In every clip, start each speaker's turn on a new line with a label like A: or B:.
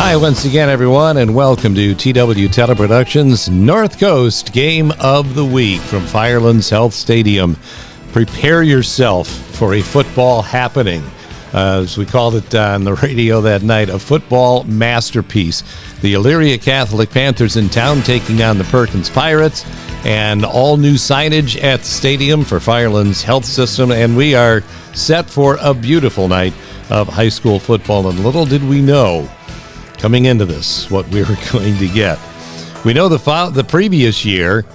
A: Hi once again, everyone, and welcome to TW Teleproductions North Coast Game of the Week from Firelands Health Stadium. Prepare yourself for a football happening. As we called it on the radio that night, a football masterpiece. The Elyria Catholic Panthers in town taking on the Perkins Pirates, and all new signage at the stadium for Firelands Health System, and we are set for a beautiful night of high school football, and little did we know coming into this what we were going to get. We know the previous year,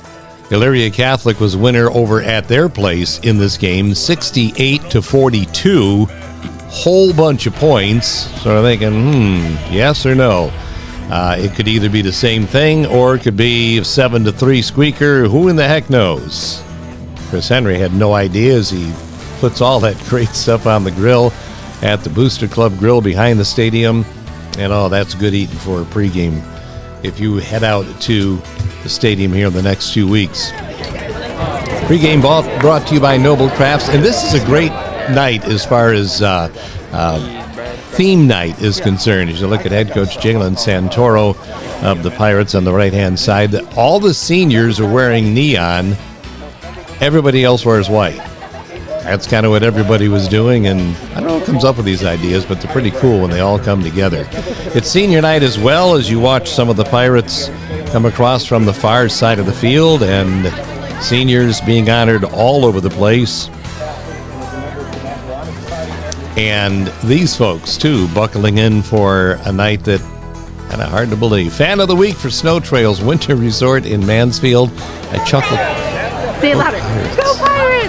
A: Elyria Catholic was winner over at their place in this game, 68-42, whole bunch of points. So I'm thinking, yes or no? It could either be the same thing or it could be a 7-3 squeaker. Who in the heck knows? Chris Henry had no idea as he puts all that great stuff on the grill at the Booster Club Grill behind the stadium. And that's good eating for a pregame if you head out to the stadium here in the next few weeks. Pregame brought to you by Noble Crafts. And this is a great night as far as theme night is concerned. As you look at head coach Jalen Santoro of the Pirates on the right-hand side, all the seniors are wearing neon. Everybody else wears white. That's kind of what everybody was doing, and I don't know who comes up with these ideas, but they're pretty cool when they all come together. It's senior night as well, as you watch some of the Pirates come across from the far side of the field, and seniors being honored all over the place. And these folks, too, buckling in for a night that kind of hard to believe. Fan of the Week for Snow Trails Winter Resort in Mansfield. I chuckled.
B: Say it louder. Go Pirates!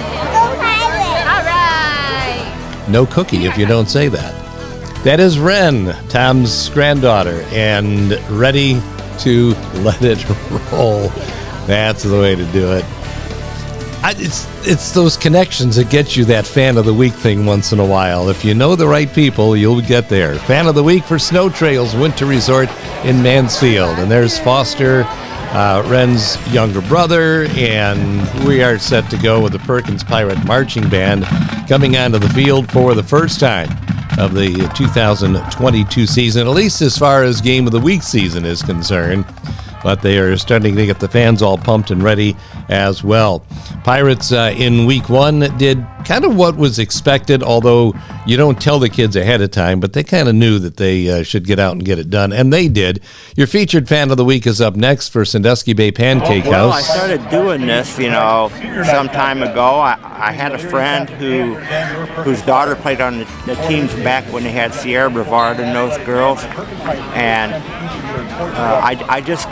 A: No cookie if you don't say that. That is Ren, Tom's granddaughter, and ready to let it roll. That's the way to do it. It's those connections that get you that Fan of the Week thing once in a while. If you know the right people, you'll get there. Fan of the Week for Snow Trails Winter Resort in Mansfield. And there's Foster, Ren's younger brother, and we are set to go with the Perkins Pirate Marching Band coming onto the field for the first time of the 2022 season, at least as far as Game of the Week season is concerned. But they are starting to get the fans all pumped and ready as well. Pirates in week one did kind of what was expected, although you don't tell the kids ahead of time, but they kind of knew that they should get out and get it done, and they did. Your featured Fan of the Week is up next for Sandusky Bay Pancake House.
C: Well, I started doing this, some time ago. I had a friend whose daughter played on the teams back when they had Sierra Brevard and those girls, and I just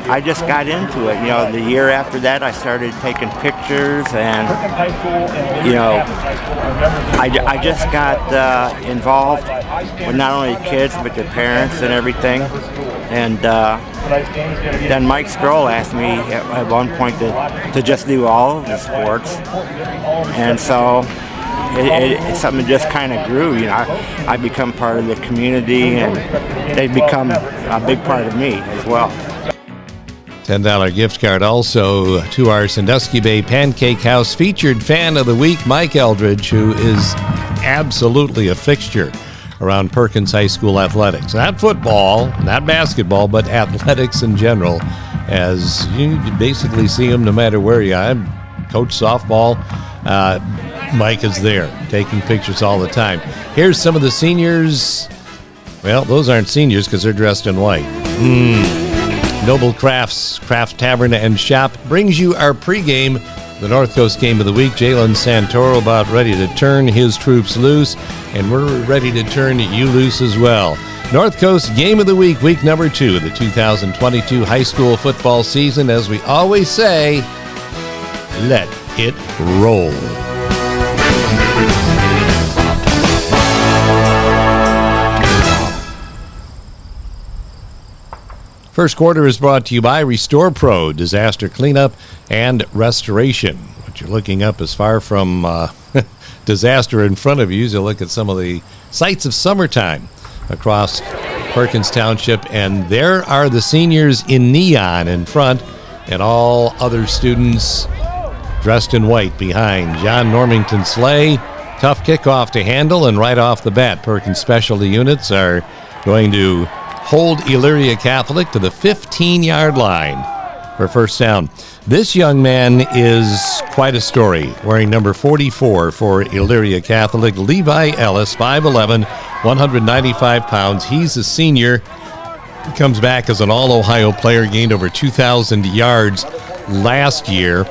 C: got into it. The year after that, I started taking pictures, and I just got involved with not only kids but the parents and everything. And then Mike Scroll asked me at one point to just do all of the sports, and so it's something that just kind of grew. I become part of the community, and they've become a big part of me as well.
A: $10 gift card also to our Sandusky Bay Pancake House featured Fan of the Week, Mike Eldridge, who is absolutely a fixture around Perkins High School athletics. Not football, not basketball, but athletics in general, as you basically see him no matter where you are. Coach softball, Mike is there taking pictures all the time. Here's some of the seniors. Well, those aren't seniors because they're dressed in white. Noble Crafts, Craft Tavern and Shop brings you our pregame, the North Coast Game of the Week. Jalen Santoro about ready to turn his troops loose, and we're ready to turn you loose as well. North Coast Game of the Week, week number 2 of the 2022 high school football season. As we always say, let it roll. First quarter is brought to you by Restore Pro, disaster cleanup and restoration. What you're looking up is far from disaster in front of you as you look at some of the sights of summertime across Perkins Township. And there are the seniors in neon in front and all other students dressed in white behind. John Normington sleigh, tough kickoff to handle, and right off the bat, Perkins specialty units are going to hold Elyria Catholic to the 15-yard line for first down. This young man is quite a story, wearing number 44 for Elyria Catholic. Levi Ellis, 5'11", 195 pounds. He's a senior. He comes back as an All-Ohio player, gained over 2,000 yards last year.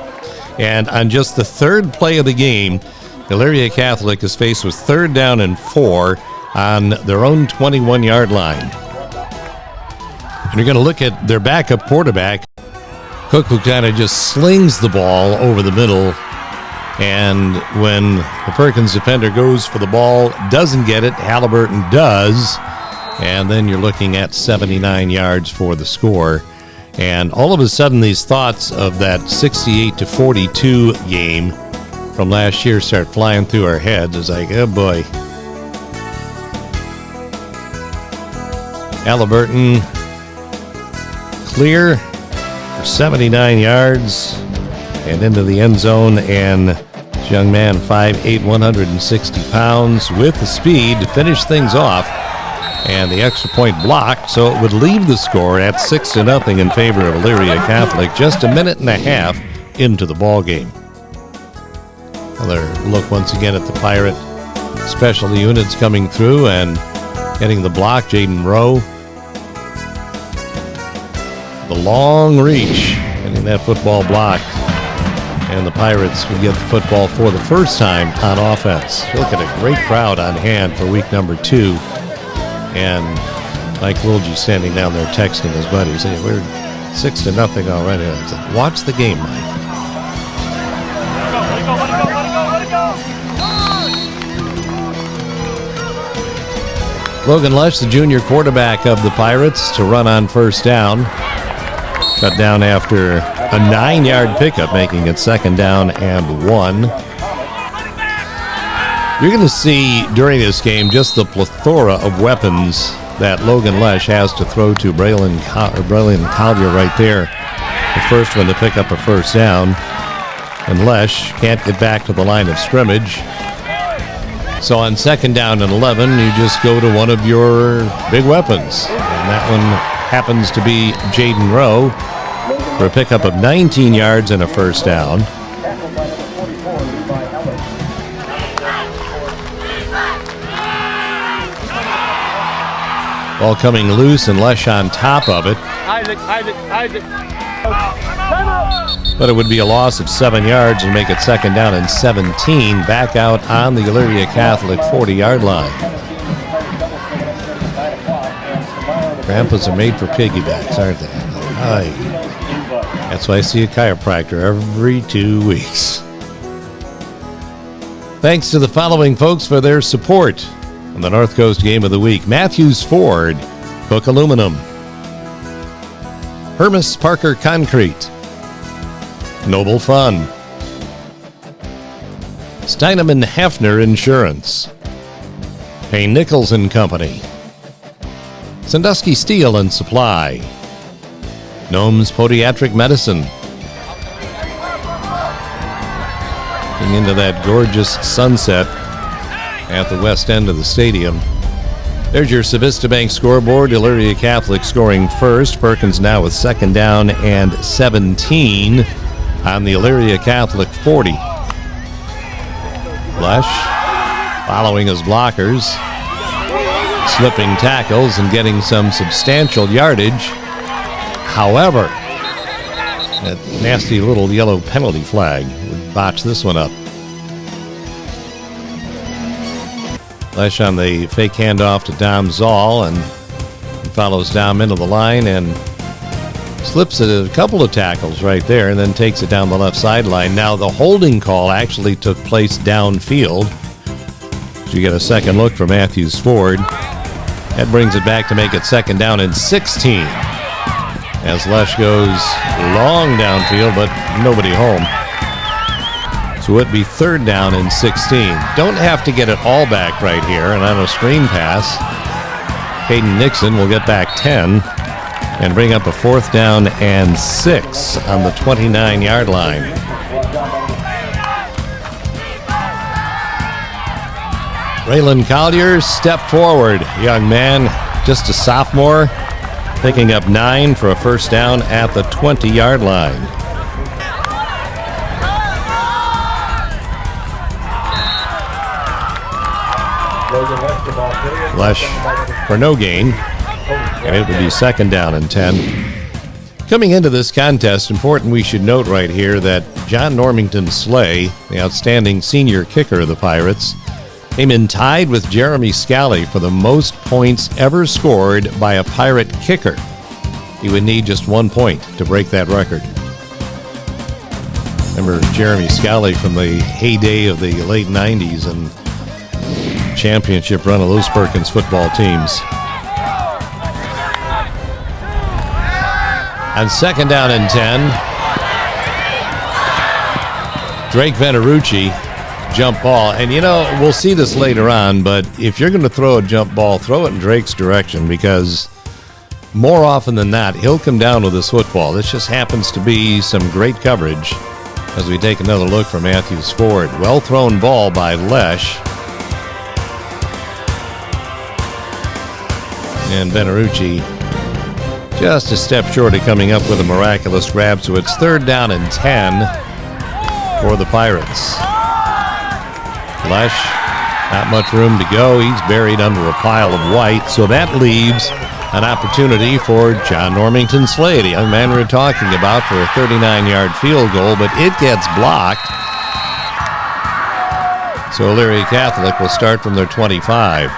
A: And on just the third play of the game, Elyria Catholic is faced with 3rd down and 4 on their own 21-yard line. And you're going to look at their backup quarterback, Cook, who kind of just slings the ball over the middle. And when the Perkins defender goes for the ball, doesn't get it, Halliburton does. And then you're looking at 79 yards for the score. And all of a sudden, these thoughts of that 68-42 game from last year start flying through our heads. It's like, oh boy. Halliburton clear for 79 yards and into the end zone. And this young man, 5'8", 160 pounds, with the speed to finish things off. And the extra point blocked, so it would leave the score at 6-0 in favor of Elyria Catholic, just a minute and a half into the ball game. Another look once again at the Pirate special units coming through and getting the block. Jaden Rowe, the long reach, getting that football blocked, and the Pirates would get the football for the first time on offense. Look at a great crowd on hand for week number 2. And Mike Wilgie standing down there texting his buddies, hey, we're 6-0 already. I was like, watch the game, Mike. Logan Lesh, the junior quarterback of the Pirates, to run on first down. Cut down after a 9-yard pickup, making it 2nd down and 1. You're going to see during this game just the plethora of weapons that Logan Lesh has to throw to. Braylon Collier right there, the first one to pick up a first down. And Lesh can't get back to the line of scrimmage. So on 2nd down and 11, you just go to one of your big weapons. And that one happens to be Jaden Rowe for a pickup of 19 yards and a first down. Ball coming loose and Lesh on top of it.
D: Isaac.
A: But it would be a loss of 7 yards and make it 2nd down and 17. Back out on the Elyria Catholic 40-yard line. Grandpas are made for piggybacks, aren't they? Aye. That's why I see a chiropractor every 2 weeks. Thanks to the following folks for their support on the North Coast Game of the Week: Matthews Ford, Cook Aluminum, Hermes Parker Concrete, Noble Fun, Steinem and Hefner Insurance, Payne Nichols and Company, Sandusky Steel and Supply, Gnome's Podiatric Medicine. Looking into that gorgeous sunset at the west end of the stadium. There's your Civista Bank scoreboard. Elyria Catholic scoring first. Perkins now with 2nd down and 17 on the Elyria Catholic 40. Lesh following his blockers, slipping tackles and getting some substantial yardage. However, that nasty little yellow penalty flag would botch this one up. Lesh on the fake handoff to Dom Zoll, and he follows Dom into the line and slips a couple of tackles right there and then takes it down the left sideline. Now the holding call actually took place downfield. So you get a second look for Matthews Ford. That brings it back to make it 2nd down and 16. As Lesh goes long downfield, but nobody home. So it'd be 3rd down and 16. Don't have to get it all back right here. And on a screen pass, Hayden Nixon will get back 10 and bring up a 4th down and 6 on the 29-yard line. Braylon Collier, step forward, young man, just a sophomore. picking up 9 for a first down at the 20-yard line. Lesh for no gain, and it would be second down and 10. Coming into this contest, important we should note right here that John Normington Slay, the outstanding senior kicker of the Pirates, came in tied with Jeremy Scally for the most points ever scored by a Pirate kicker. He would need just 1 point to break that record. Remember Jeremy Scally from the heyday of the late 90s and championship run of those Perkins football teams. On second down and 10, Drake Venerucci, jump ball. And, we'll see this later on, but if you're going to throw a jump ball, throw it in Drake's direction, because more often than not, he'll come down with this football. This just happens to be some great coverage as we take another look for Matthews Ford. Well-thrown ball by Lesh. And Venerucci just a step short of coming up with a miraculous grab, so it's third down and 10 for the Pirates. Lesh, not much room to go. He's buried under a pile of white, so that leaves an opportunity for John Normington Slay, the young man we were talking about, for a 39-yard field goal, but it gets blocked. So Elyria Catholic will start from their 25.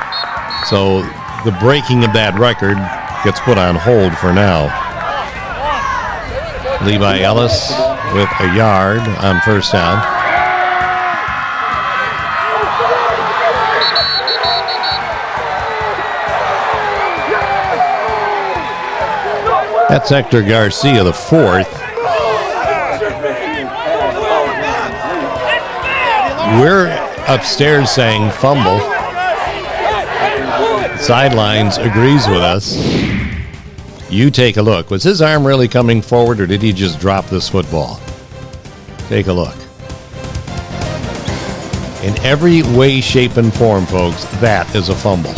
A: So the breaking of that record gets put on hold for now. Levi Ellis with a yard on first down. That's Hector Garcia, the fourth. We're upstairs saying fumble. Sidelines agrees with us. You take a look. Was his arm really coming forward, or did he just drop this football? Take a look. In every way, shape, and form, folks, that is a fumble.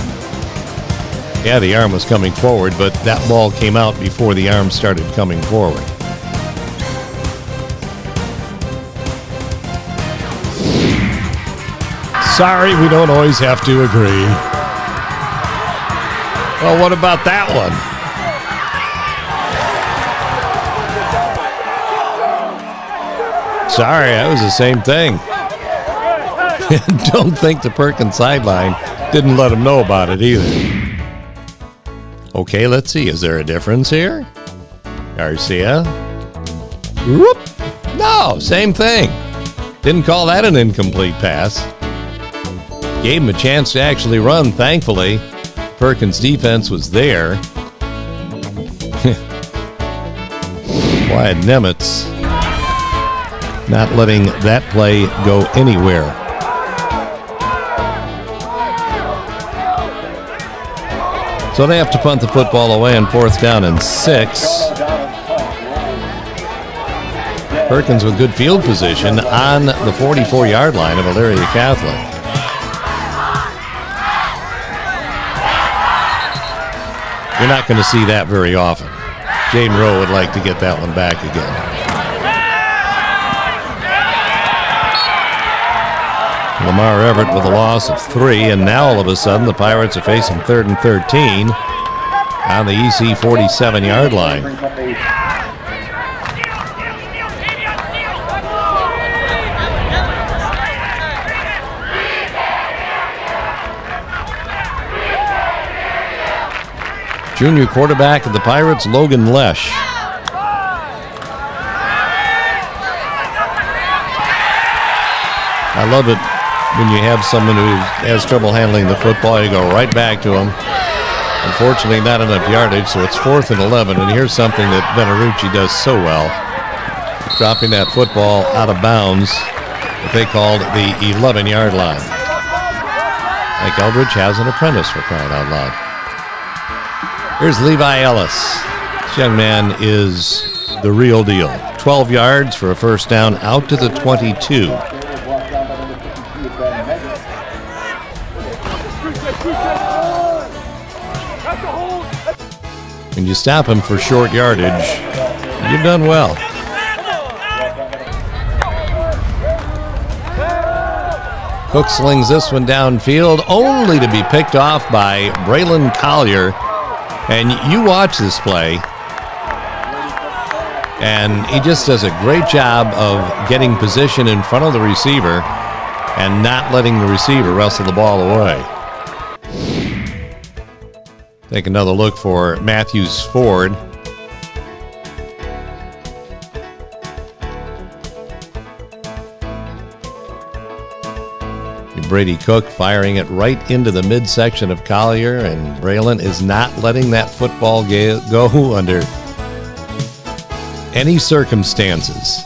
A: Yeah, the arm was coming forward, but that ball came out before the arm started coming forward. Sorry, we don't always have to agree. Well, what about that one? Sorry, that was the same thing. Don't think the Perkins sideline didn't let him know about it either. Okay, let's see. Is there a difference here? Garcia. Whoop. No, same thing. Didn't call that an incomplete pass. Gave him a chance to actually run, thankfully. Perkins' defense was there. Wyatt Nemitz not letting that play go anywhere. So they have to punt the football away on fourth down and 6. Perkins with good field position on the 44-yard line of Elyria Catholic. You're not going to see that very often. Jaden Rowe would like to get that one back again. Lamar Everett with a loss of 3, and now all of a sudden the Pirates are facing 3rd and 13 on the EC 47-yard line. Junior quarterback of the Pirates, Logan Lesh. I love it when you have someone who has trouble handling the football. You go right back to him. Unfortunately, not enough yardage, so it's 4th and 11. And here's something that Venerucci does so well. Dropping that football out of bounds, what they called the 11-yard line. Mike Eldridge has an apprentice, for crying out loud. Here's Levi Ellis. This young man is the real deal. 12 yards for a first down out to the 22. When and you stop him for short yardage, you've done well. Cook slings this one downfield, only to be picked off by Braylon Collier. And you watch this play, and he just does a great job of getting position in front of the receiver and not letting the receiver wrestle the ball away. Take another look for Matthews Ford. Brady Cook firing it right into the midsection of Collier, and Braylon is not letting that football go under any circumstances.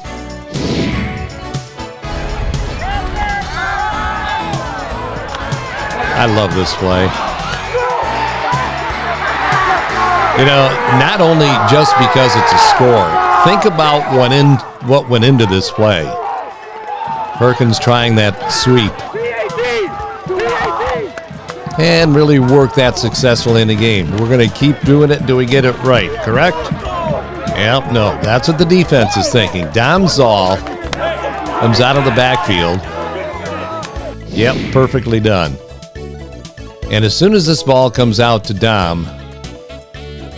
A: I love this play. You know, not only just because it's a score, think about what went into this play. Perkins trying that sweep and really work that successfully in the game. We're going to keep doing it until we get it right, correct? Yep, no, that's what the defense is thinking. Dom Zoll comes out of the backfield. Yep, perfectly done. And as soon as this ball comes out to Dom,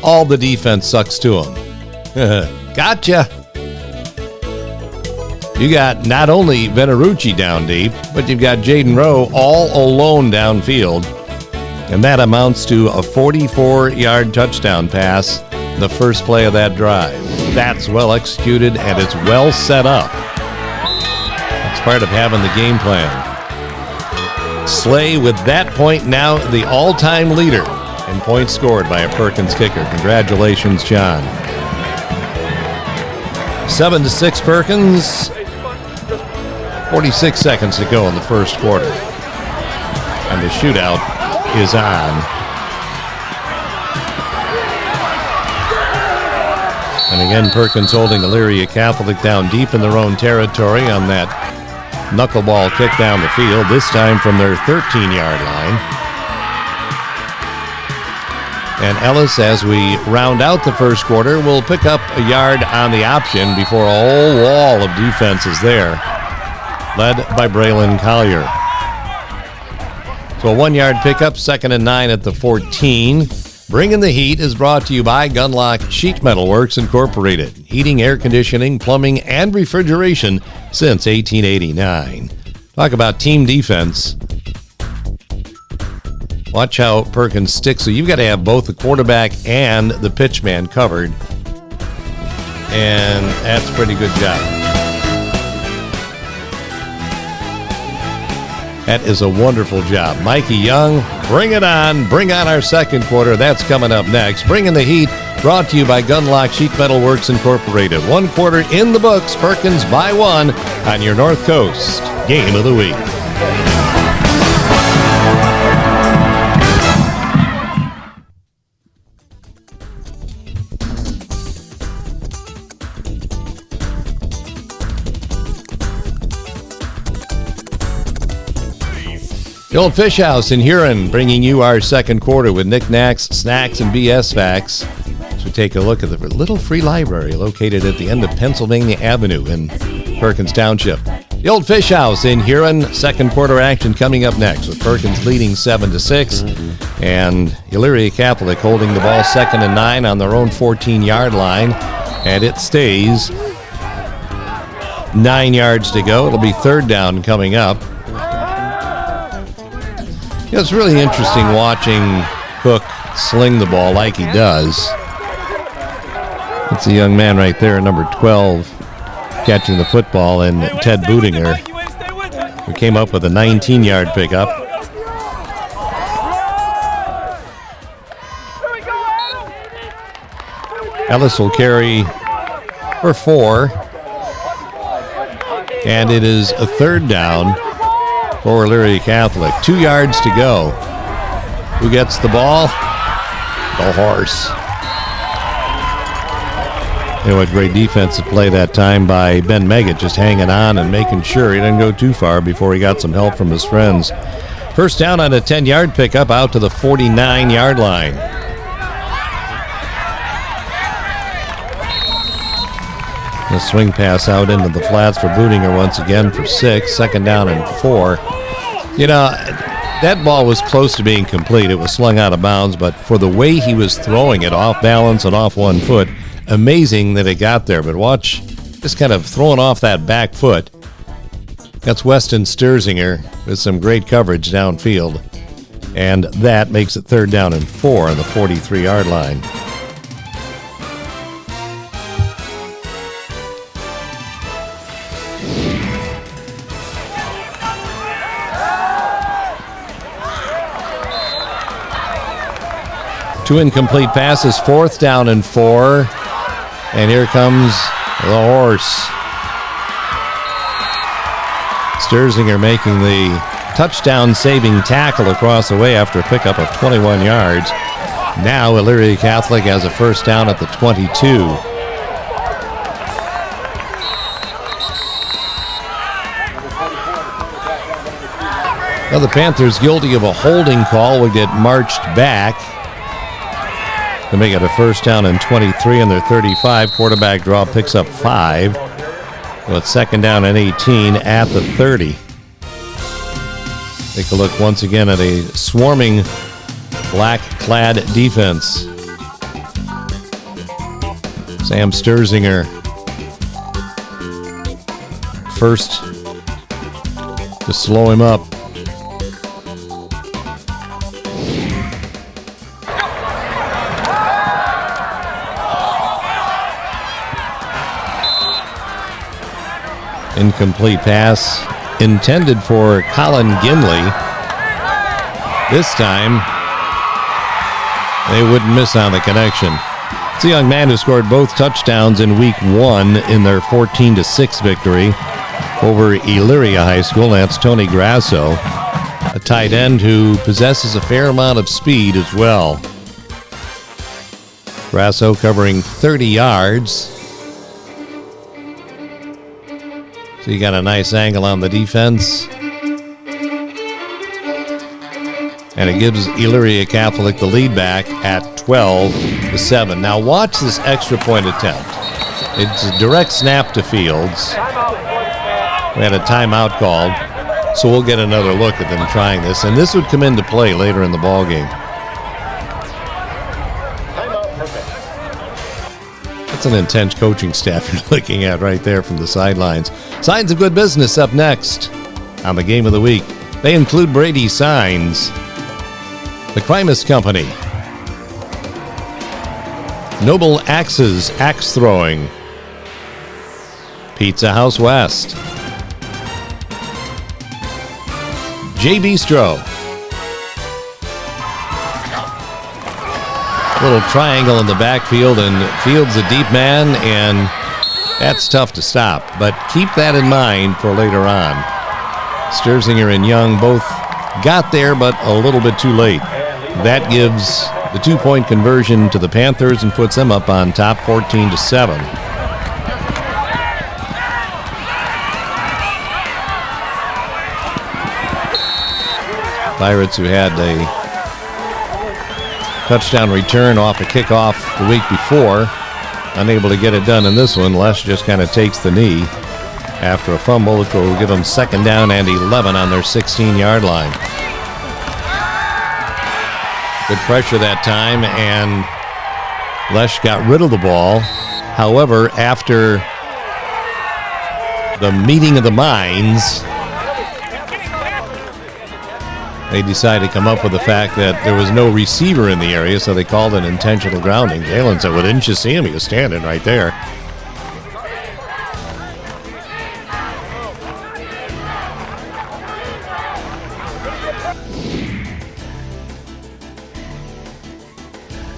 A: all the defense sucks to him. Gotcha. You got not only Venerucci down deep, but you've got Jaden Rowe all alone downfield. And that amounts to a 44-yard touchdown pass, the first play of that drive. That's well executed, and it's well set up. That's part of having the game plan. Slay with that point now the all-time leader in points scored by a Perkins kicker. Congratulations, John. 7-6 Perkins. 46 seconds to go in the first quarter. And the shootout is on. And again, Perkins holding Elyria Catholic down deep in their own territory on that knuckleball kick down the field, this time from their 13-yard line. And Ellis, as we round out the first quarter, will pick up a yard on the option before a whole wall of defense is there, led by Braylon Collier. So a 1-yard pickup, 2nd and 9 at the 14. Bringing the Heat is brought to you by Gunlock Sheet Metal Works Incorporated. Heating, air conditioning, plumbing, and refrigeration since 1889. Talk about team defense. Watch how Perkins sticks. So you've got to have both the quarterback and the pitch man covered. And that's a pretty good job. That is a wonderful job. Mikey Young, bring it on. Bring on our second quarter. That's coming up next. Bringing the Heat, brought to you by Gunlock Sheet Metal Works Incorporated. 1 quarter in the books. Perkins by 1 on your North Coast Game of the Week. The Old Fish House in Huron, bringing you our second quarter with knickknacks, snacks, and BS facts. So we take a look at the little free library located at the end of Pennsylvania Avenue in Perkins Township. The Old Fish House in Huron, second quarter action coming up next with Perkins leading 7-6 and Elyria Catholic holding the ball 2nd and 9 on their own 14-yard line, and it stays 9 yards to go. It'll be 3rd down coming up. You know, it's really interesting watching Cook sling the ball like he does. That's a young man right there, number 12, catching the football, and Ted Budinger, who came up with a 19-yard pickup. Ellis will carry for 4, and it is a 3rd down for Elyria Catholic. 2 yards to go. Who gets the ball? The horse. You know what, great defensive play that time by Ben Meggett, just hanging on and making sure he didn't go too far before he got some help from his friends. 1st down on a 10-yard pickup out to the 49-yard line. The swing pass out into the flats for Bootinger once again for 6. Second down and 4. You know, that ball was close to being complete. It was slung out of bounds, but for the way he was throwing it, off balance and off one foot, amazing that it got there. But watch, just kind of throwing off that back foot. That's Weston Sturzinger with some great coverage downfield. And that makes it 3rd down and 4 on the 43-yard line. Two incomplete passes, 4th down and 4. And here comes the horse. Sturzinger making the touchdown-saving tackle across the way after a pickup of 21 yards. Now Elyria Catholic has a 1st down at the 22. Now the Panthers guilty of a holding call would get marched back to make it a 1st down and 23 on their 35. Quarterback draw picks up 5. So it's 2nd down and 18 at the 30. Take a look once again at a swarming black-clad defense. Sam Sturzinger, first to slow him up. Incomplete pass intended for Colin Ginley. This time, they wouldn't miss on the connection. It's a young man who scored both touchdowns in week 1 in their 14-6 victory over Elyria High School. That's Tony Grasso, a tight end who possesses a fair amount of speed as well. Grasso covering 30 yards. So you got a nice angle on the defense. And it gives Elyria Catholic the lead back at 12-7. Now watch this extra point attempt. It's a direct snap to Fields. We had a timeout called, so we'll get another look at them trying this. And this would come into play later in the ballgame. That's an intense coaching staff you're looking at right there from the sidelines. Signs of good business up next on the Game of the Week. They include Brady Signs, the Crimus Company, Noble Axes, Axe Throwing, Pizza House West, J Bistro, little triangle in the backfield, and Fields a deep man, and that's tough to stop. But keep that in mind for later on. Sturzinger and Young both got there, but a little bit too late. That gives the 2-point conversion to the Panthers and puts them up on top 14-7. Pirates, who had a touchdown return off a kickoff the week before, unable to get it done in this one. Les just kind of takes the knee after a fumble, which will give them 2nd down and 11 on their 16-yard line. Good pressure that time, and Lesh got rid of the ball. However, after the meeting of the minds, they decided to come up with the fact that there was no receiver in the area, so they called an intentional grounding. Jalen said, well, didn't you see him? He was standing right there.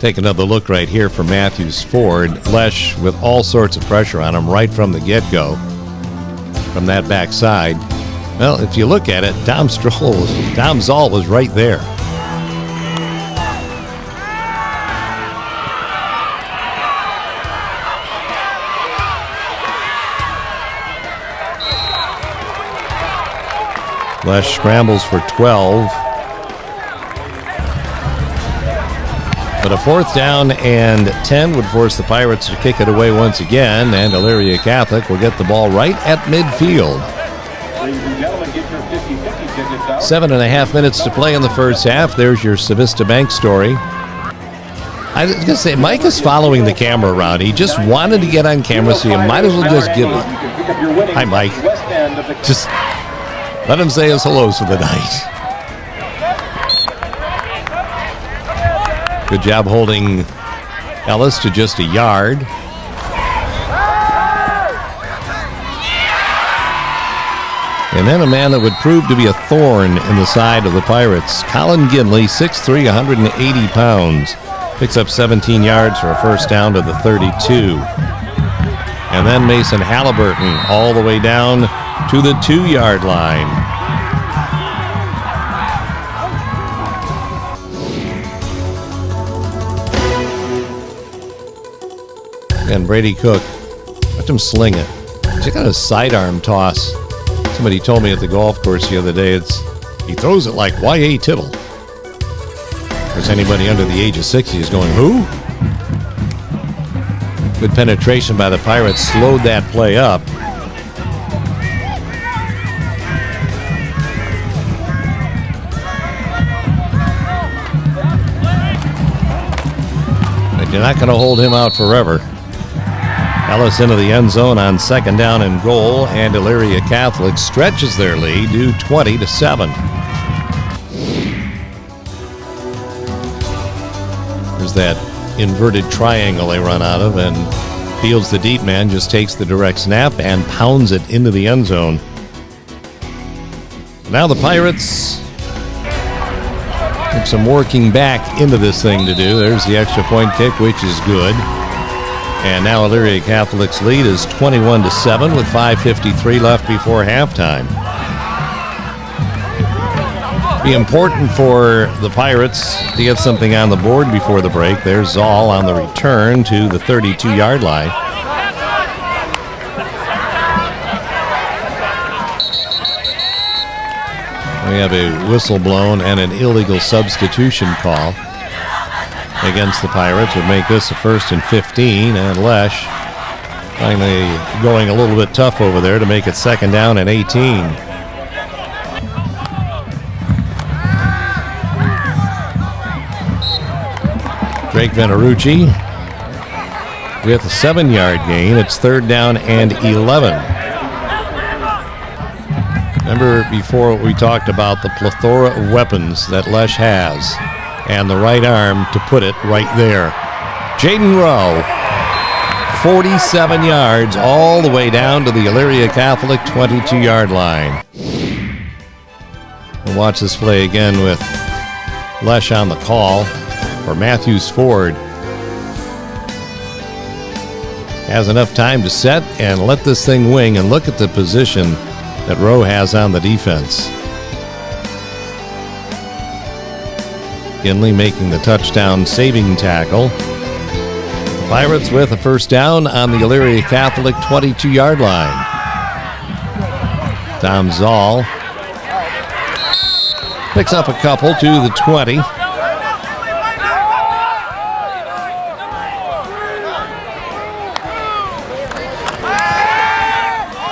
A: Take another look right here for Matthews Ford. Lesh with all sorts of pressure on him right from the get-go from that backside. Well, if you look at it, Dom Zoll was right there. Lesh scrambles for 12. But a 4th down and 10 would force the Pirates to kick it away once again, and Elyria Catholic will get the ball right at midfield. 7.5 minutes to play in the first half. There's your Civista Bank story. I was going to say, Mike is following the camera around. He just wanted to get on camera, so you might as well just give it. Hi, Mike. Just let him say his hellos for the night. Good job holding Ellis to just a yard. And then a man that would prove to be a thorn in the side of the Pirates. Colin Ginley, 6'3", 180 pounds. Picks up 17 yards for a first down to the 32. And then Mason Halliburton all the way down to the 2-yard line. And Brady Cook, watch him sling it. Check out his sidearm toss. Somebody told me at the golf course the other day, he throws it like Y.A. Tittle. Of course, anybody under the age of 60 is going, who? Good penetration by the Pirates slowed that play up. But you're not going to hold him out forever. Ellis into the end zone on 2nd down and goal, and Elyria Catholic stretches their lead to 20-7. There's that inverted triangle they run out of, and Fields, the deep man, just takes the direct snap and pounds it into the end zone. Now the Pirates have some working back into this thing to do. There's the extra point kick, which is good. And now Elyria Catholic's lead is 21-7 with 5:53 left before halftime. Be important for the Pirates to get something on the board before the break. There's Zoll on the return to the 32-yard line. We have a whistle blown and an illegal substitution call against the Pirates. Would make this a 1st and 15, and Lesh finally going a little bit tough over there to make it 2nd down and 18. Drake Venerucci with a 7-yard gain. It's 3rd down and 11. Remember before we talked about the plethora of weapons that Lesh has, and the right arm to put it right there. Jaden Rowe, 47 yards all the way down to the Elyria Catholic 22-yard line. We'll watch this play again with Lesh on the call for Matthews Ford. Has enough time to set and let this thing wing, and look at the position that Rowe has on the defense. Ginley making the touchdown saving tackle. The Pirates with a 1st down on the Elyria Catholic 22-yard line. Tom Zoll picks up a couple to the 20.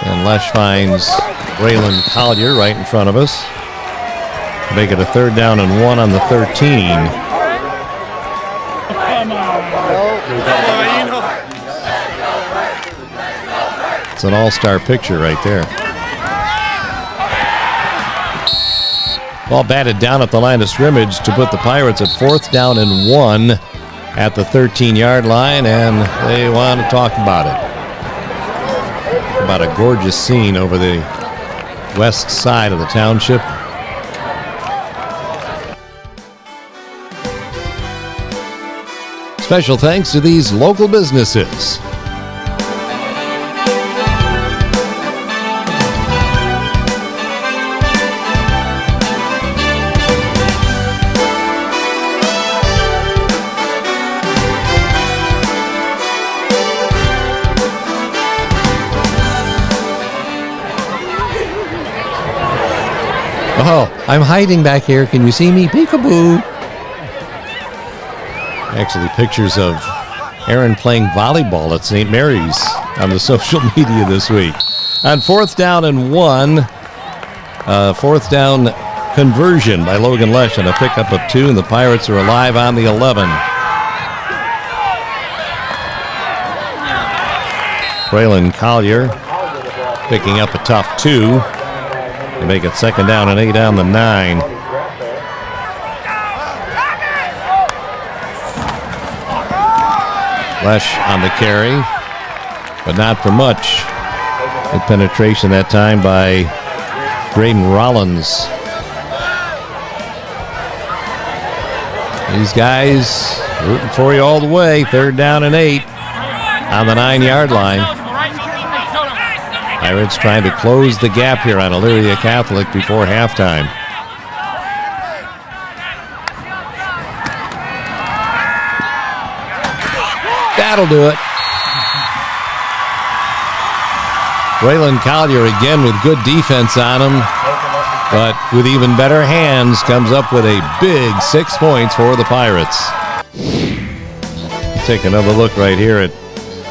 A: And Lesh finds Raylan Collier right in front of us. Make it a 3rd down and 1 on the 13. It's an all-star picture right there. Ball batted down at the line of scrimmage to put the Pirates at 4th down and 1 at the 13-yard line, and they want to talk about it. About a gorgeous scene over the west side of the township. Special thanks to these local businesses. Oh, I'm hiding back here. Can you see me? Peekaboo. Actually, pictures of Aaron playing volleyball at St. Mary's on the social media this week. On 4th down and 1, 4th down conversion by Logan Lesh on a pickup of 2, and the Pirates are alive on the 11. Braylon Collier picking up a tough 2 to make it 2nd down and 8 on the 9. Lesh on the carry, but not for much. Good penetration that time by Graydon Rollins. These guys rooting for you all the way. 3rd down and 8 on the 9-yard line. Pirates trying to close the gap here on Elyria Catholic before halftime. That'll do it. Braylon Collier again with good defense on him, but with even better hands comes up with a big 6 points for the Pirates. Take another look right here at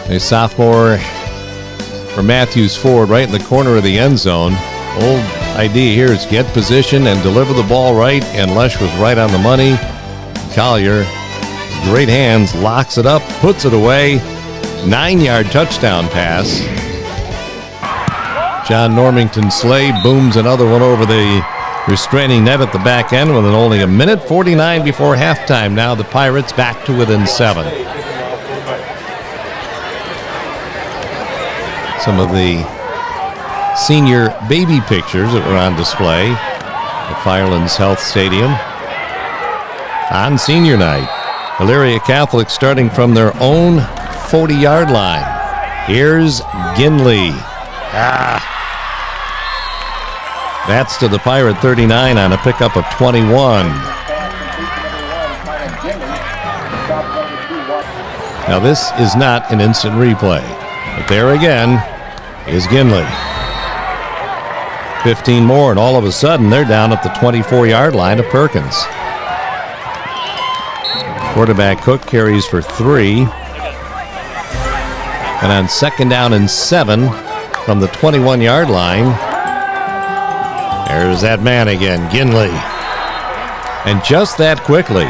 A: a sophomore for Matthews Ford right in the corner of the end zone. Old idea here is get position and deliver the ball right, and Lesh was right on the money. Collier, great hands, locks it up, puts it away. 9-yard touchdown pass. John Normington Slade booms another one over the restraining net at the back end with only 1:49 before halftime. Now the Pirates back to within 7. Some of the senior baby pictures that were on display at Firelands Health Stadium on senior night. Elyria Catholic starting from their own 40-yard line. Here's Ginley. That's to the Pirate 39 on a pickup of 21. Now this is not an instant replay, but there again is Ginley. 15 more, and all of a sudden they're down at the 24-yard line of Perkins. Quarterback Cook carries for 3. And on 2nd down and 7 from the 21-yard line, there's that man again, Ginley. And just that quickly,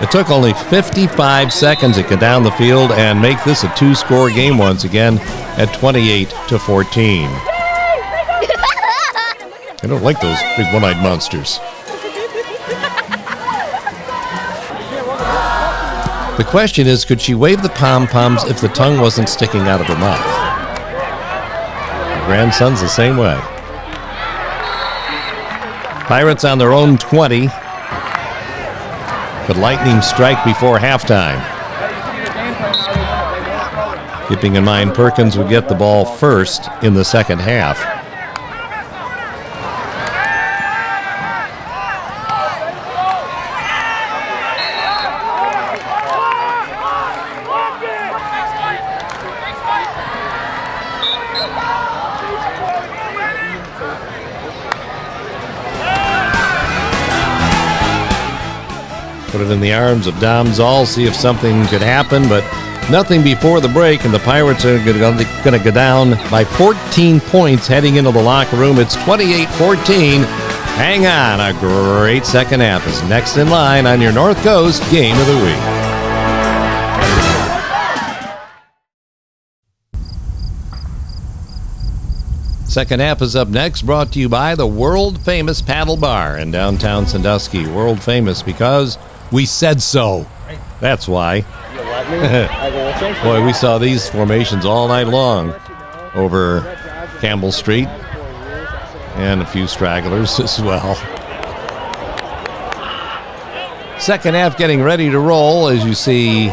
A: it took only 55 seconds to get down the field and make this a 2-score game once again at 28-14. I don't like those big one-eyed monsters. The question is, could she wave the pom-poms if the tongue wasn't sticking out of her mouth? Her grandson's the same way. Pirates on their own 20. But lightning strike before halftime. Keeping in mind Perkins would get the ball first in the second half. Put it in the arms of Dom Zoll, see if something could happen, but nothing before the break, and the Pirates are going to go down by 14 points heading into the locker room. It's 28-14. Hang on, a great second half is next in line on your North Coast Game of the Week. Second half is up next, brought to you by the world-famous Paddle Bar in downtown Sandusky. World famous because we said so. That's why. Boy, we saw these formations all night long over Campbell Street, and a few stragglers as well. Second half getting ready to roll as you see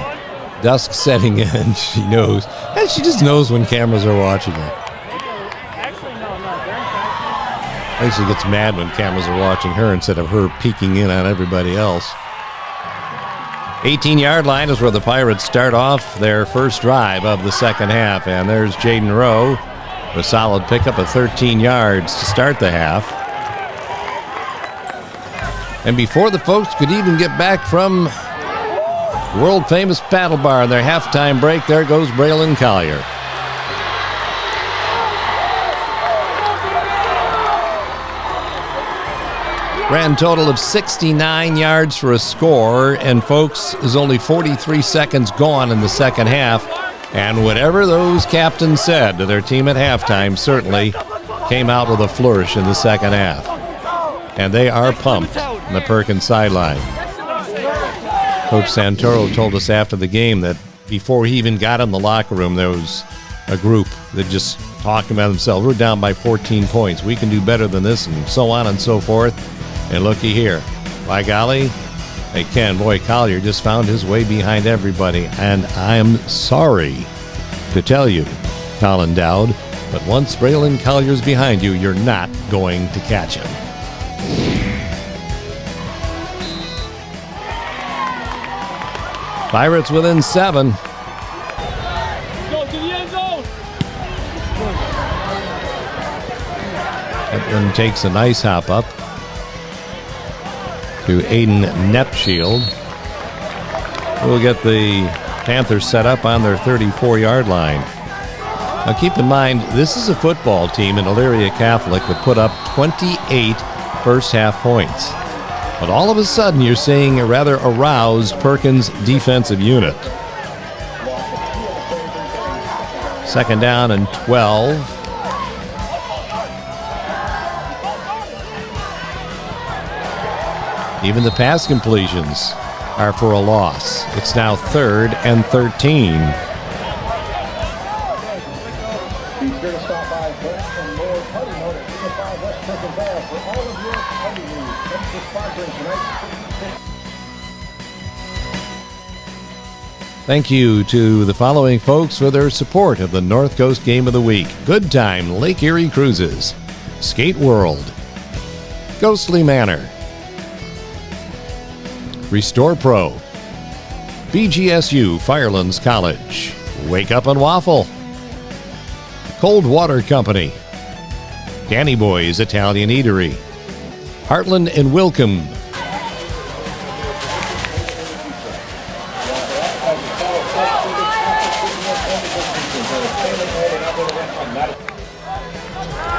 A: dusk setting in. She knows, and she just knows when cameras are watching her. I think she gets mad when cameras are watching her instead of her peeking in on everybody else. 18-yard line is where the Pirates start off their first drive of the second half. And there's Jaden Rowe, a solid pickup of 13 yards to start the half. And before the folks could even get back from world famous paddle bar in their halftime break. There goes Braylon Collier. Grand total of 69 yards for a score, and folks, there's only 43 seconds gone in the second half, and whatever those captains said to their team at halftime certainly came out with a flourish in the second half. And they are pumped on the Perkins sideline. Coach Santoro told us after the game that before he even got in the locker room, there was a group that just talked about themselves. We're down by 14 points. We can do better than this, and so on and so forth. And looky here. By golly, hey, Ken, boy, Collier just found his way behind everybody. And I'm sorry to tell you, Colin Dowd, but once Braylon Collier's behind you, you're not going to catch him. Pirates within 7.
D: Go to the end zone.
A: That one takes a nice hop up to Aiden Nepshield. We'll get the Panthers set up on their 34-yard line. Now keep in mind, this is a football team in Elyria Catholic that put up 28 first-half points. But all of a sudden, you're seeing a rather aroused Perkins defensive unit. Second down and 12. Even the pass completions are for a loss. It's now 3rd and 13.
E: Be sure to stop by Burns and Lord Party Mode at 305 West Perkins Ave for all of your party needs. Thanks for sponsoring tonight.
A: Thank you to the following folks for their support of the North Coast Game of the Week. Good Time Lake Erie Cruises, Skate World, Ghostly Manor, Restore Pro, BGSU Firelands College, Wake Up and Waffle, Cold Water Company, Danny Boy's Italian Eatery, Heartland and Wilcombe,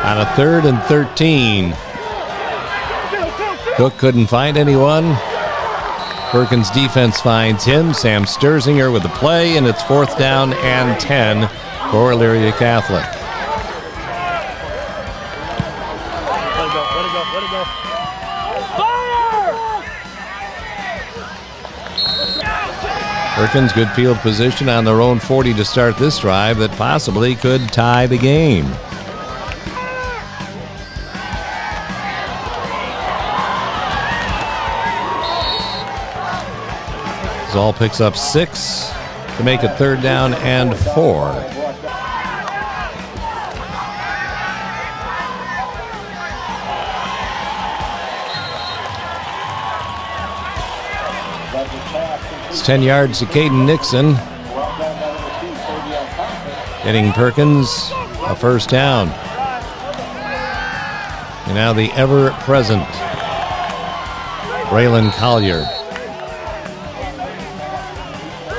A: on a 3rd and 13. Cook couldn't find anyone. Perkins defense finds him. Sam Sturzinger with the play, and it's 4th down and 10 for Elyria Catholic. Perkins, good field position on their own 40 to start this drive that possibly could tie the game. Zoll picks up 6 to make it 3rd down and 4. It's 10 yards to Caden Nixon. Getting Perkins a 1st down. And now the ever-present Braylon Collier.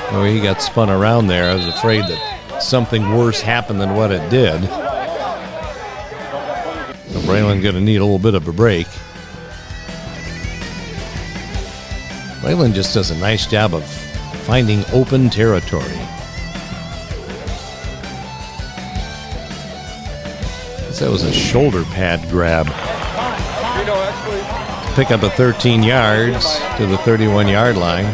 A: Oh, he got spun around there. I was afraid that something worse happened than what it did. So Braylon going to need a little bit of a break. Braylon just does a nice job of finding open territory. That was a shoulder pad grab. Pick up a 13 yards to the 31-yard line.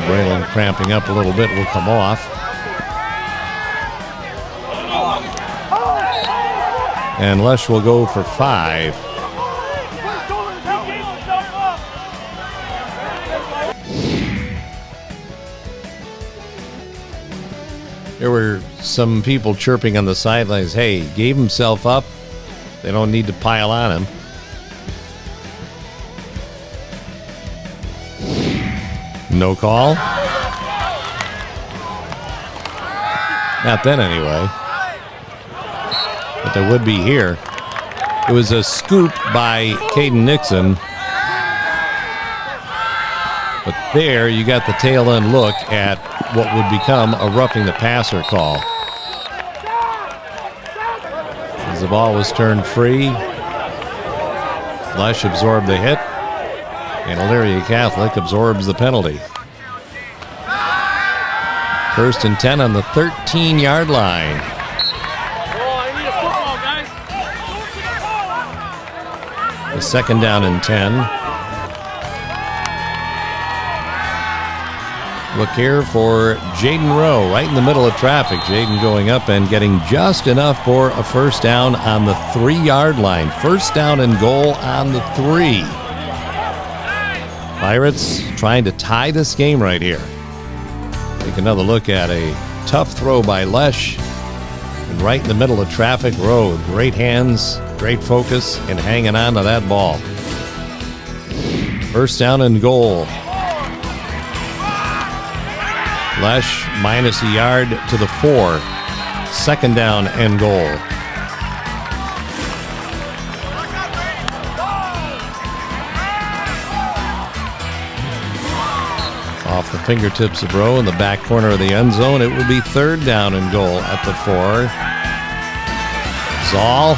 A: Braylon cramping up a little bit will come off. And Lesh will go for 5. There were some people chirping on the sidelines, hey, he gave himself up. They don't need to pile on him. No call? Not then, anyway. But there would be here. It was a scoop by Caden Nixon. But there you got the tail end look at what would become a roughing the passer call. As the ball was turned free, Lesh absorbed the hit, and Elyria Catholic absorbs the penalty. 1st and 10 on the 13-yard line. The 2nd down and 10. Look here for Jaden Rowe, right in the middle of traffic. Jaden going up and getting just enough for a 1st down on the 3-yard line. 1st down and goal on the 3. Pirates trying to tie this game right here. Take another look at a tough throw by Lesh. And right in the middle of traffic, Rowe with great hands, great focus, and hanging on to that ball. 1st down and goal. Lesh minus a yard to the 4. 2nd down and goal. Off the fingertips of Rowe in the back corner of the end zone, it will be 3rd down and goal at the 4. Zoll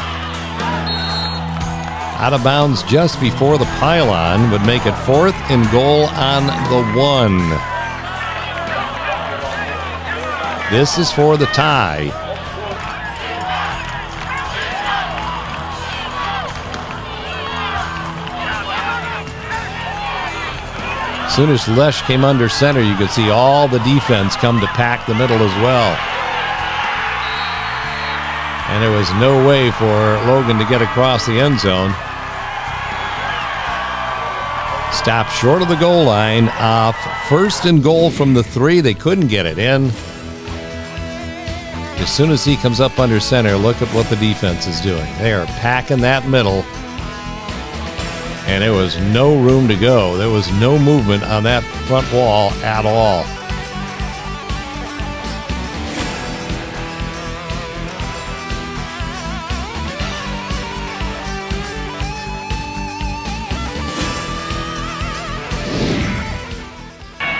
A: out of bounds just before the pylon would make it 4th and goal on the 1. This is for the tie. As soon as Lesh came under center, you could see all the defense come to pack the middle as well. And there was no way for Logan to get across the end zone. Stopped short of the goal line off 1st and goal from the 3. They couldn't get it in. As soon as he comes up under center, look at what the defense is doing. They are packing that middle. And there was no room to go. There was no movement on that front wall at all.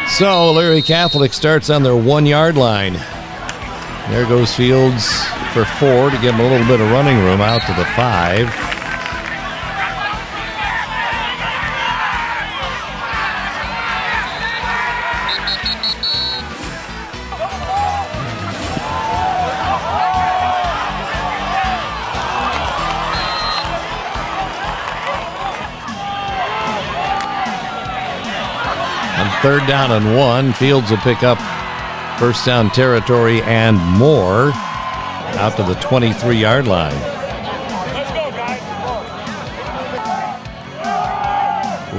A: So Elyria Catholic starts on their 1-yard line. There goes Fields for 4 to give him a little bit of running room out to the 5. On 3rd down and 1, Fields will pick up 1st down territory and more out to the 23-yard line.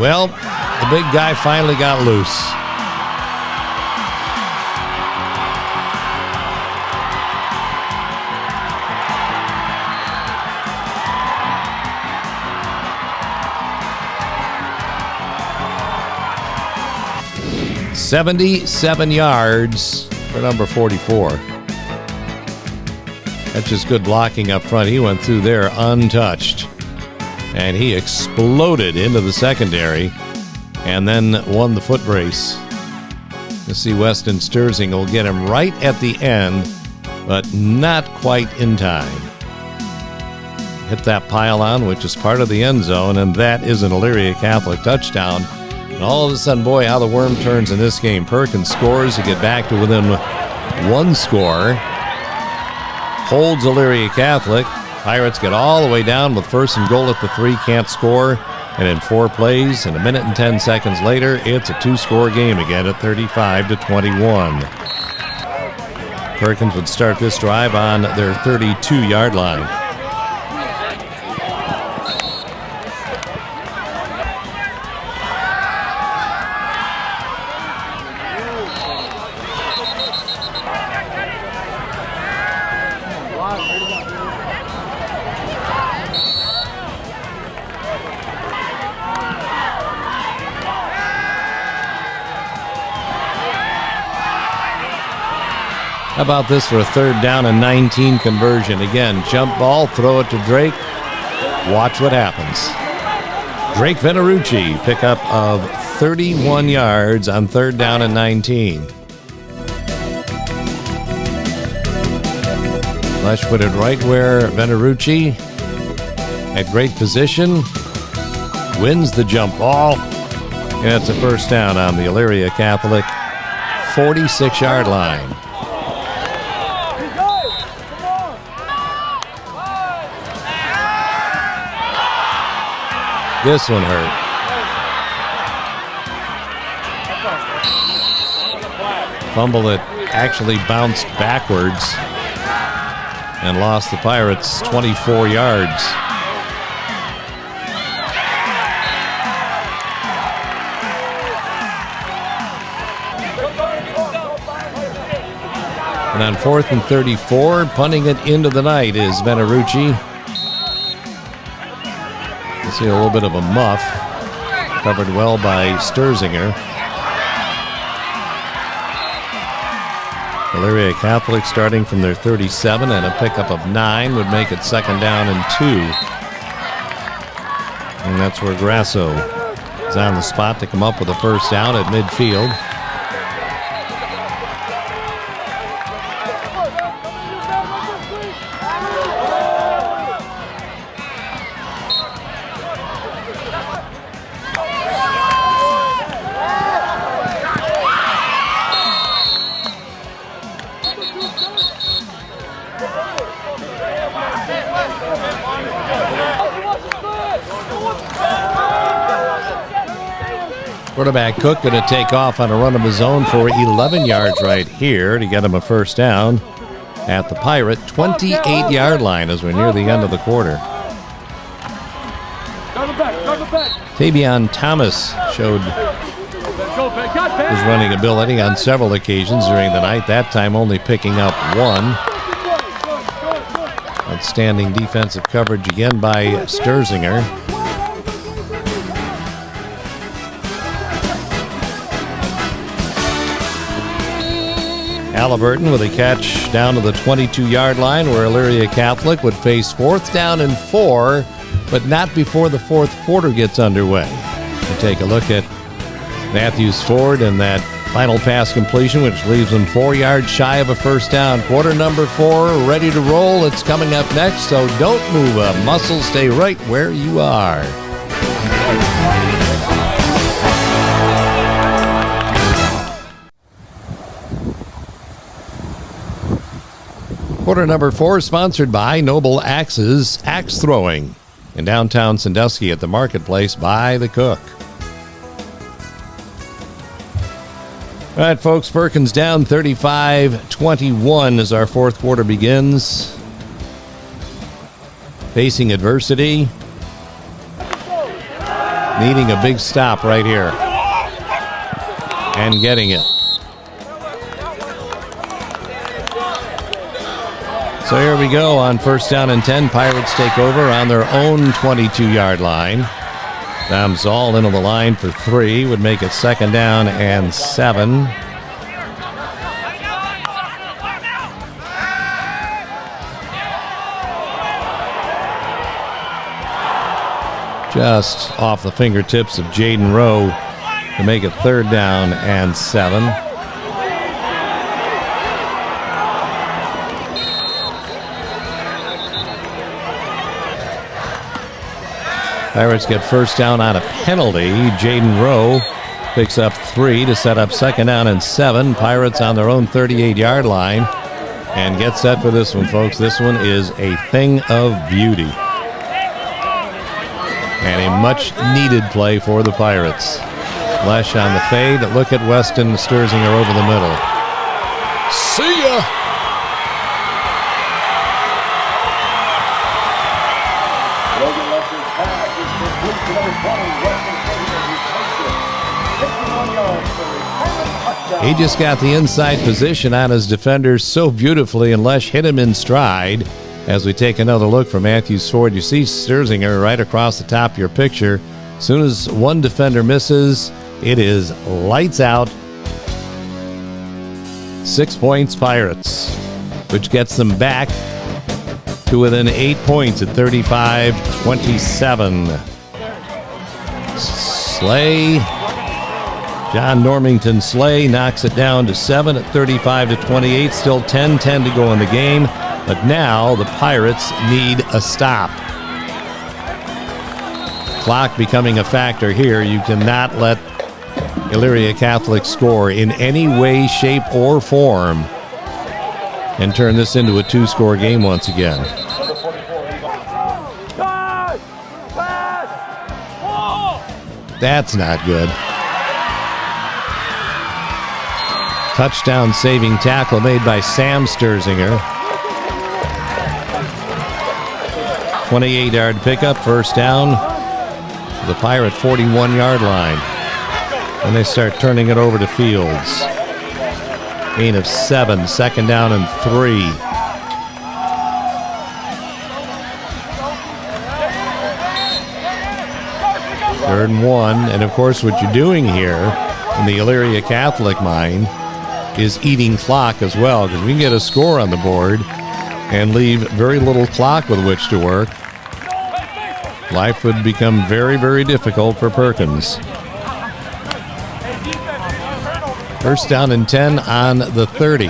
A: Well, the big guy finally got loose. "77 yards for number 44. That's just good blocking up front. He went through there untouched. And he exploded into the secondary and then won the foot brace. You see Weston Sturzing will get him right at the end, but not quite in time. Hit that pylon, which is part of the end zone, and that is an Elyria Catholic touchdown. And all of a sudden, boy, how the worm turns in this game. Perkins scores to get back to within 1 score. Holds Elyria Catholic. Pirates get all the way down with 1st and goal at the 3, can't score. And in 4 plays, and a minute and 10 seconds later, it's a 2-score game again at 35-21. Perkins would start this drive on their 32-yard line. How about this for a 3rd down and 19 conversion? Again, jump ball, throw it to Drake. Watch what happens. Drake Venerucci, pickup of 31 yards on 3rd down and 19. Lesh put it right where Venerucci had great position, wins the jump ball, and it's a first down on the Elyria Catholic 46-yard line. This one hurt. Fumble that actually bounced backwards and lost the Pirates 24 yards. And on 4th and 34, punting it into the night is Venerucci. You see a little bit of a muff, covered well by Sturzinger. Elyria Catholic starting from their 37, and a pickup of 9 would make it 2nd down and 2. And that's where Grasso is on the spot to come up with a first down at midfield. Quarterback Cook going to take off on a run of his own for 11 yards right here to get him a first down at the Pirate 28-yard line as we're near the end of the quarter. Tavion Thomas showed his running ability on several occasions during the night, that time only picking up 1. Outstanding defensive coverage again by Sturzinger. Halliburton with a catch down to the 22-yard line where Elyria Catholic would face 4th down and 4, but not before the 4th quarter gets underway. We'll take a look at Matthews Ford and that final pass completion, which leaves them 4 yards shy of a first down. Quarter number 4, ready to roll. It's coming up next, so don't move a muscle. Stay right where you are. Quarter number 4 sponsored by Noble Axes Axe Throwing in downtown Sandusky at the Marketplace by the Cook. All right, folks, Perkins down 35-21 as our 4th quarter begins. Facing adversity. Needing a big stop right here. And getting it. So here we go on 1st down and 10. Pirates take over on their own 22-yard line. Zamzal into the line for 3 would make it 2nd down and 7. Just off the fingertips of Jaden Rowe to make it 3rd down and 7. Pirates get first down on a penalty. Jaden Rowe picks up 3 to set up 2nd down and 7. Pirates on their own 38-yard line. And get set for this one, folks. This one is a thing of beauty. And a much-needed play for the Pirates. Lesh on the fade. Look at Weston Sturzinger over the middle. See ya! He just got the inside position on his defender so beautifully, and Lesh hit him in stride. As we take another look from Matthews Ford, you see Sturzinger right across the top of your picture. As soon as one defender misses, it is lights out. 6 points Pirates, which gets them back to within 8 points at 35-27. Slay John Normington Slay knocks it down to 7 at 35-28. Still 10-10 to go in the game. But now the Pirates need a stop. Clock becoming a factor here. You cannot let Elyria Catholic score in any way, shape, or form and turn this into a two-score game once again. That's not good. Touchdown saving tackle made by Sam Sturzinger. 28-yard pickup, first down. The Pirate 41-yard line. And they start turning it over to Fields. Gain of 7, second down and 3. Third and 1, and of course what you're doing here in the Elyria Catholic mind is eating clock as well, because we can get a score on the board and leave very little clock with which to work. Life would become very, very difficult for Perkins. First down and 10 on the 30.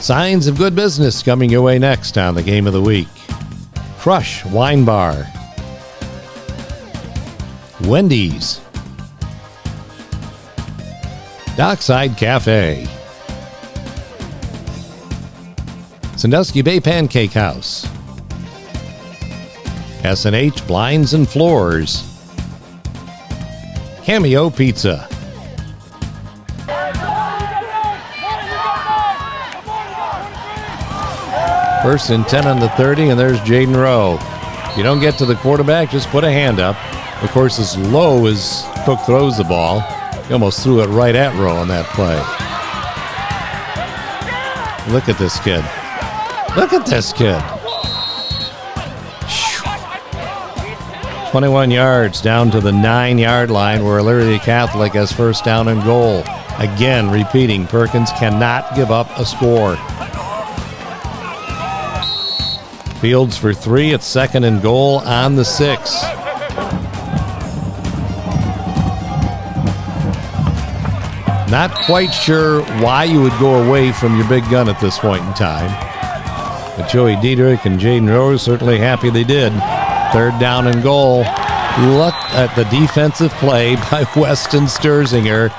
A: Signs of good business coming your way next on the Game of the Week. Crush Wine Bar. Wendy's. Dockside Cafe. Sandusky Bay Pancake House. S&H Blinds and Floors. Cameo Pizza. First and 10 on the 30, and there's Jaden Rowe. If you don't get to the quarterback, just put a hand up. Of course, as low as Cook throws the ball, he almost threw it right at Rowe on that play. Look at this kid. Look at this kid. 21 yards down to the 9-yard line where Elyria Catholic has first down and goal. Again, repeating, Perkins cannot give up a score. Fields for 3 at second and goal on the 6. Not quite sure why you would go away from your big gun at this point in time. But Joey Diedrich and Jaden Rowe certainly happy they did. Third down and goal. Look at the defensive play by Weston Sturzinger.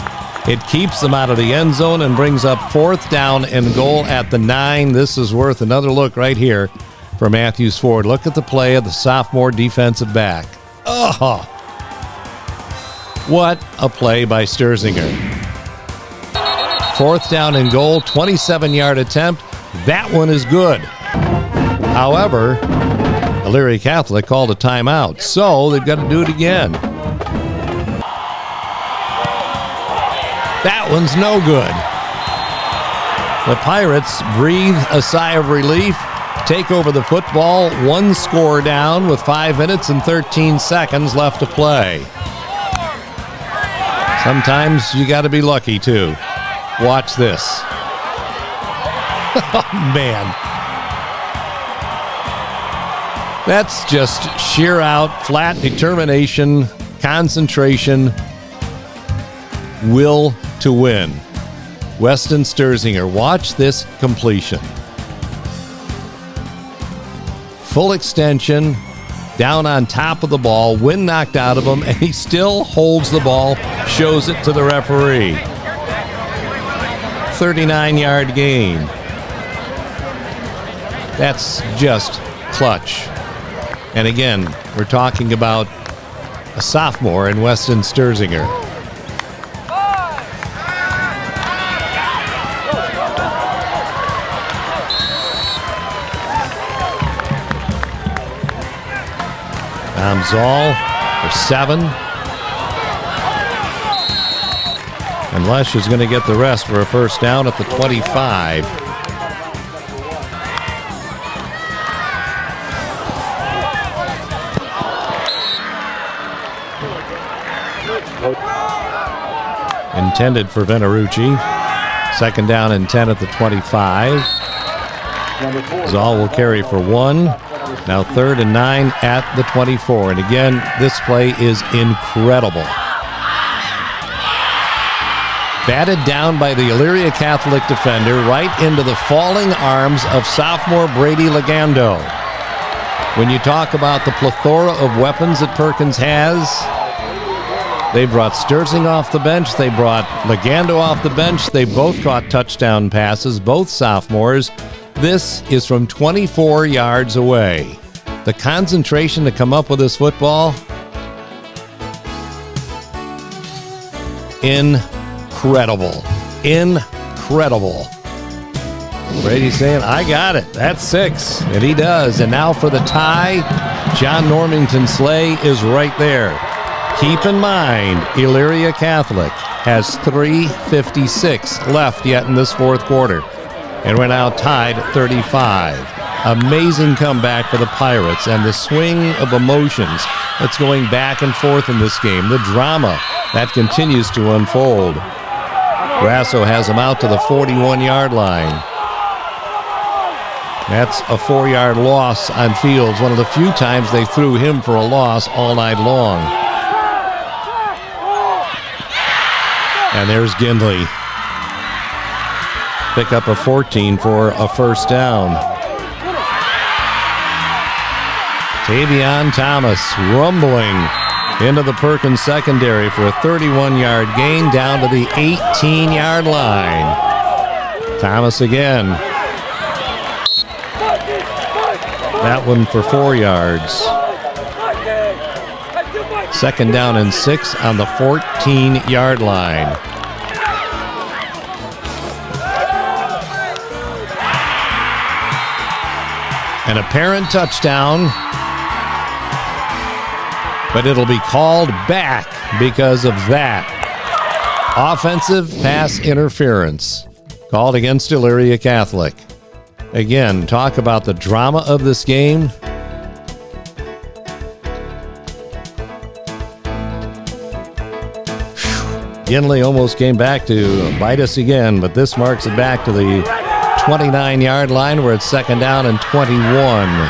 A: It keeps them out of the end zone and brings up fourth down and goal at the 9. This is worth another look right here for Matthews Ford. Look at the play of the sophomore defensive back. Oh, what a play by Sturzinger. Fourth down and goal, 27-yard attempt. That one is good. However, Elyria Catholic called a timeout, so they've got to do it again. That one's no good. The Pirates breathe a sigh of relief, take over the football, one score down with 5 minutes and 13 seconds left to play. Sometimes you got to be lucky, too. Watch this. Oh, man. That's just sheer out, flat determination, concentration, will to win. Weston Sturzinger, watch this completion. Full extension, down on top of the ball, wind knocked out of him, and he still holds the ball, shows it to the referee. 39-yard gain. That's just clutch. And again, we're talking about a sophomore in Weston Sturzinger. Tom Zoll for 7. And Lesh is going to get the rest for a first down at the 25. Intended for Venerucci. Second down and 10 at the 25. Zoll will carry for 1. Now 3rd and 9 at the 24. And again, this play is incredible. Batted down by the Elyria Catholic defender right into the falling arms of sophomore Brady Legando. When you talk about the plethora of weapons that Perkins has, they brought Sturzing off the bench. They brought Legando off the bench. They both caught touchdown passes, both sophomores. This is from 24 yards away. The concentration to come up with this football, incredible. Incredible. Brady's saying, I got it. That's 6. And he does. And now for the tie, John Normington Slay is right there. Keep in mind, Elyria Catholic has 3:56 left yet in this fourth quarter. And we're now tied at 35. Amazing comeback for the Pirates and the swing of emotions that's going back and forth in this game. The drama that continues to unfold. Grasso has him out to the 41-yard line. That's a 4-yard loss on Fields. One of the few times they threw him for a loss all night long. And there's Gindley. Pick up a 14 for a first down. Tavion Thomas rumbling into the Perkins secondary for a 31-yard gain down to the 18-yard line. Thomas again. That one for 4 yards. 2nd down and 6 on the 14-yard line. An apparent touchdown, but it'll be called back because of that. Offensive pass interference called against Elyria Catholic. Again, talk about the drama of this game. Gindley almost came back to bite us again, but this marks it back to the 29-yard line where it's 2nd down and 21.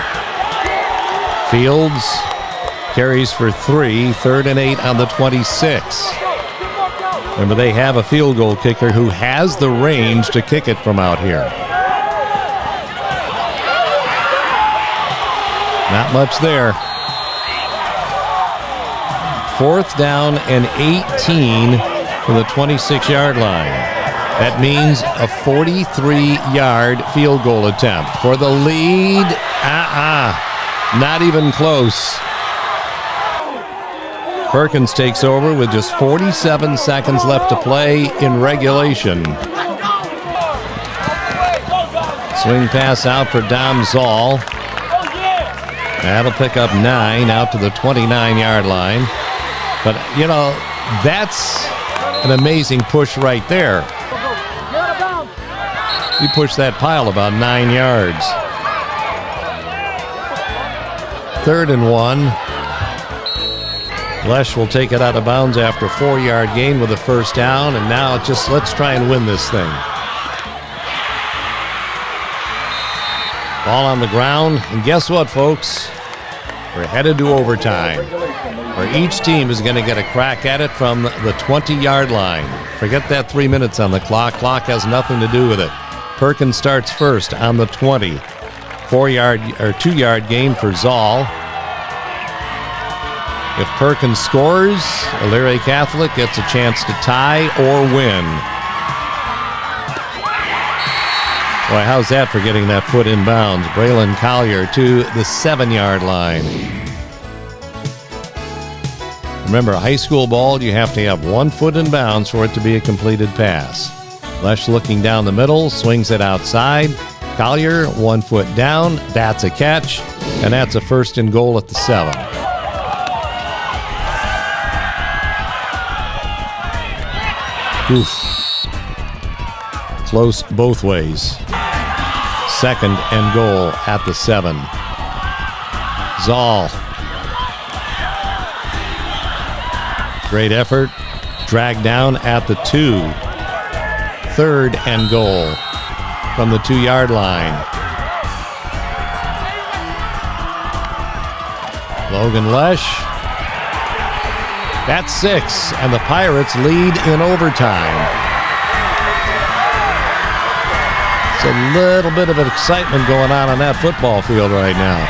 A: Fields carries for 3, 3rd and 8 on the 26. Remember, they have a field goal kicker who has the range to kick it from out here. Not much there. 4th down and 18 from the 26-yard line. That means a 43-yard field goal attempt for the lead. Not even close. Perkins takes over with just 47 seconds left to play in regulation. Swing pass out for Dom Zoll. That'll pick up 9 out to the 29-yard line. But, you know, that's an amazing push right there. He pushed that pile about 9 yards. 3rd and 1. Lesh will take it out of bounds after a 4-yard gain with a first down, and now it's just let's try and win this thing. Ball on the ground, and guess what, folks? We're headed to overtime, where each team is going to get a crack at it from the 20-yard line. Forget that 3 minutes on the clock. Clock has nothing to do with it. Perkins starts first on the 20. 4-yard or 2-yard gain for Zoll. If Perkins scores, Elyria Catholic gets a chance to tie or win. Boy, how's that for getting that foot in bounds? Braylon Collier to the 7-yard line. Remember, high school ball, you have to have 1 foot in bounds for it to be a completed pass. Lesh looking down the middle, swings it outside. Collier, 1 foot down. That's a catch, and that's a 1st and goal at the 7. Oof. Close both ways. 2nd and goal at the 7. Zoll. Great effort. Dragged down at the 2. 3rd and goal from the 2-yard line. Logan Lesh. That's 6, and the Pirates lead in overtime. It's a little bit of an excitement going on that football field right now.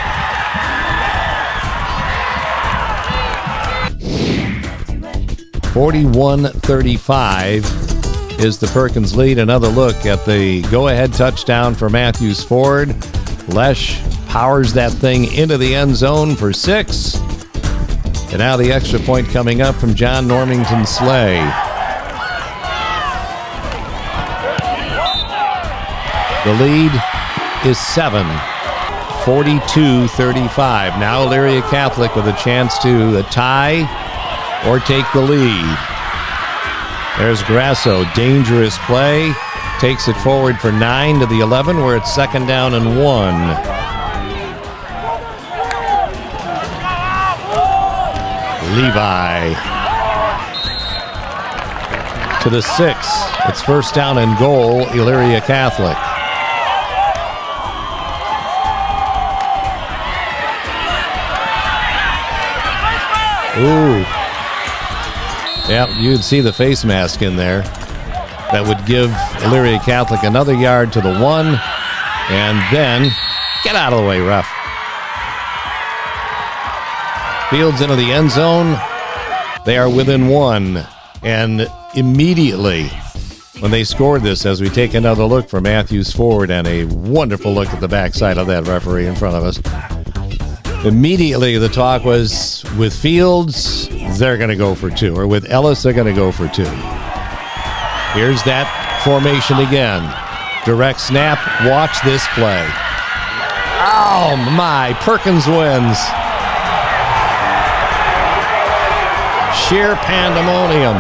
A: (41-35) is the Perkins lead. Another look at the go-ahead touchdown for Matthews Ford. Lesh powers that thing into the end zone for 6. And now the extra point coming up from John Normington Slay. The lead is 7, 42-35. Now Elyria Catholic with a chance to tie or take the lead. There's Grasso, dangerous play. Takes it forward for 9 to the 11, where it's 2nd down and 1. Levi to the 6. It's 1st down and goal, Elyria Catholic. Ooh. Yeah, you'd see the face mask in there. That would give Elyria Catholic another yard to the 1. And then, get out of the way, ref. Fields into the end zone. They are within 1. And immediately, when they scored this, as we take another look for Matthews Ford, and a wonderful look at the backside of that referee in front of us, immediately the talk was, with Fields, they're going to go for 2. Or with Ellis, they're going to go for 2. Here's that formation again. Direct snap. Watch this play. Oh, my. Perkins wins. Sheer pandemonium.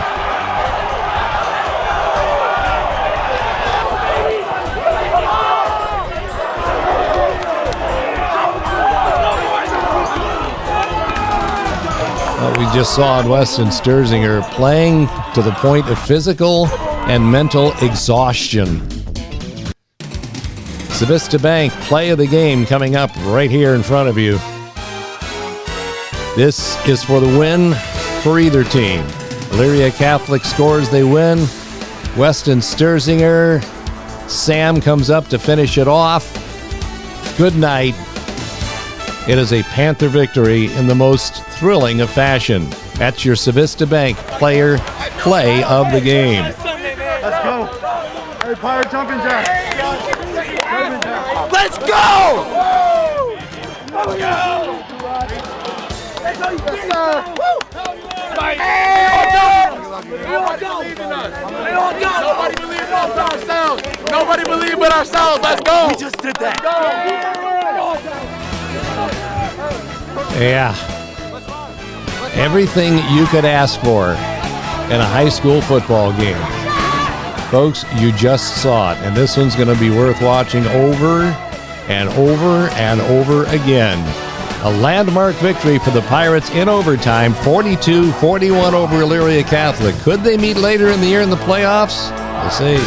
A: What we just saw in Weston Sturzinger playing to the point of physical and mental exhaustion. Civista Bank play of the game coming up right here in front of you. This is for the win for either team. Elyria Catholic scores, they win. Weston Sturzinger, Sam comes up to finish it off. Good night. It is a Panther victory in the most thrilling of fashion. That's your Civista Bank play of the game.
F: Let's go. Hey, Pirate jumping jack.
C: Let's go!
F: Let's go. Nobody believes but ourselves. Nobody believes but ourselves. Let's go. We just did that.
A: Yeah. Everything you could ask for in a high school football game. Folks, you just saw it, and this one's going to be worth watching over and over and over again. A landmark victory for the Pirates in overtime, 42-41 over Elyria Catholic. Could they meet later in the year in the playoffs? We'll see.